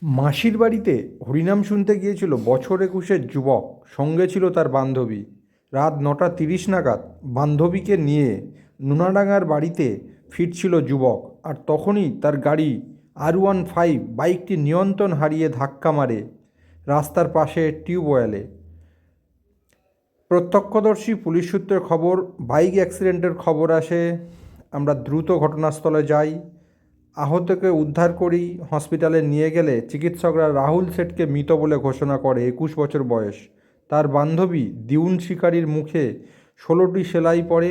মাসির বাড়িতে হরিনাম শুনতে গিয়েছিল বছর ২১-এর যুবক, সঙ্গে ছিল তার বান্ধবী। রাত ৯:৩০ নাগাদ বান্ধবীকে নিয়ে নোনাডাঙ্গার বাড়িতে ফিরছিল যুবক, আর তখনই তার গাড়ি R15 বাইকটি নিয়ন্ত্রণ হারিয়ে ধাক্কা মারে রাস্তার পাশে টিউবওয়েলে। প্রত্যক্ষদর্শী পুলিশ সূত্রের খবর, বাইক অ্যাক্সিডেন্টের খবর আসে। আমরা দ্রুত ঘটনাস্থলে যাই, আহতকে উদ্ধার করি। হসপিটালে নিয়ে গেলে চিকিৎসকরা রাহুল শেঠকে মৃত বলে ঘোষণা করে। ২১ বছর বয়স। তার বান্ধবী দিউন শিকারীর মুখে ১৬টি সেলাই পড়ে,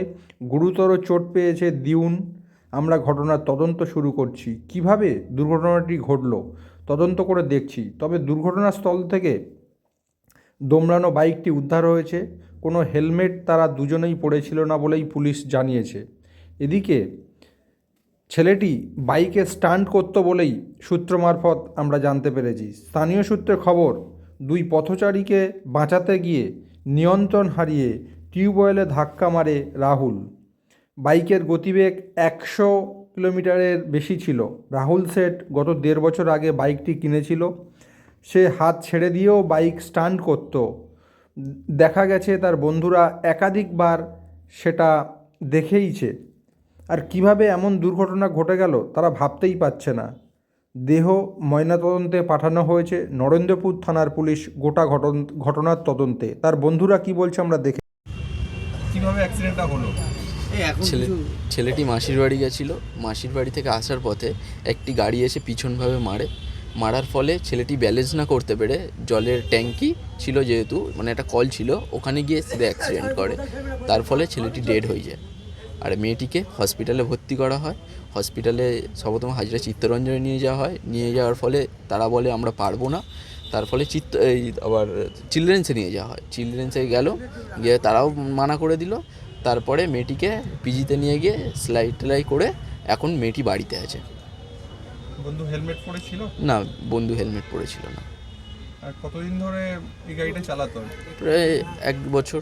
গুরুতর চোট পেয়েছে দিউন। আমরা ঘটনার তদন্ত শুরু করছি। কিভাবে দুর্ঘটনাটি ঘটল তদন্ত করে দেখছি। তবে দুর্ঘটনাস্থল থেকে দোমড়ানো বাইকটি উদ্ধার হয়েছে। কোনো হেলমেট তারা দুজনেই পড়েছিল না বলেই পুলিশ জানিয়েছে। এদিকে ছেলেটি বাইকে স্টান্ট করত বলেই সূত্র মারফত আমরা জানতে পেরেছি। স্থানীয় সূত্রে খবর, দুই পথচারীকে বাঁচাতে গিয়ে নিয়ন্ত্রণ হারিয়ে টিউবওয়েলে ধাক্কা মারে রাহুল। বাইকের গতিবেগ ১০০ কিলোমিটারের বেশি ছিল। রাহুল শেঠ গত ১.৫ বছর আগে বাইকটি কিনেছিল। সে হাত ছেড়ে দিয়েও বাইক স্টান্ট করত। দেখা গেছে তার বন্ধুরা একাধিকবার সেটা দেখেইছে। আর কিভাবে এমন দুর্ঘটনা ঘটে গেল তারা ভাবতেই পারছে না। দেহ ময়নাতদন্তে পাঠানো হয়েছে। নরেন্দ্রপুর থানার পুলিশ গোটা ঘটনার তদন্তে। তার বন্ধুরা কি বলছে আমরা দেখে। কিভাবে অ্যাক্সিডেন্টটা হলো? ছেলেটি মাসির বাড়ি গেছিল। মাসির বাড়ি থেকে আসার পথে একটি গাড়ি এসে পিছনভাবে মারার ফলে ছেলেটি ব্যালেন্স না করতে পেরে, জলের ট্যাঙ্কি ছিল যেহেতু, মানে একটা কল ছিল, ওখানে গিয়ে সিধা অ্যাক্সিডেন্ট করে। তার ফলে ছেলেটি ডেড হয়ে যায়। আর মেয়েটিকে হসপিটালে ভর্তি করা হয়। হসপিটালে সর্বপ্রথম হাজরা চিত্তরঞ্জনে নিয়ে যাওয়া হয়। নিয়ে যাওয়ার ফলে তারা বলে আমরা পারবো না। তার ফলে আবার চিলড্রেন্সে নিয়ে যাওয়া হয়। চিলড্রেন্সে গিয়ে তারাও মানা করে দিল। তারপরে মেয়েটিকে পিজিতে নিয়ে গিয়ে সেলাই করে এখন মেয়েটি বাড়িতে আছে। বন্ধু হেলমেট পরেছিল না, বন্ধু হেলমেট পরেছিল না। আর কতদিন ধরে এই গাড়িটা চালাতো? প্রায় ১ বছর।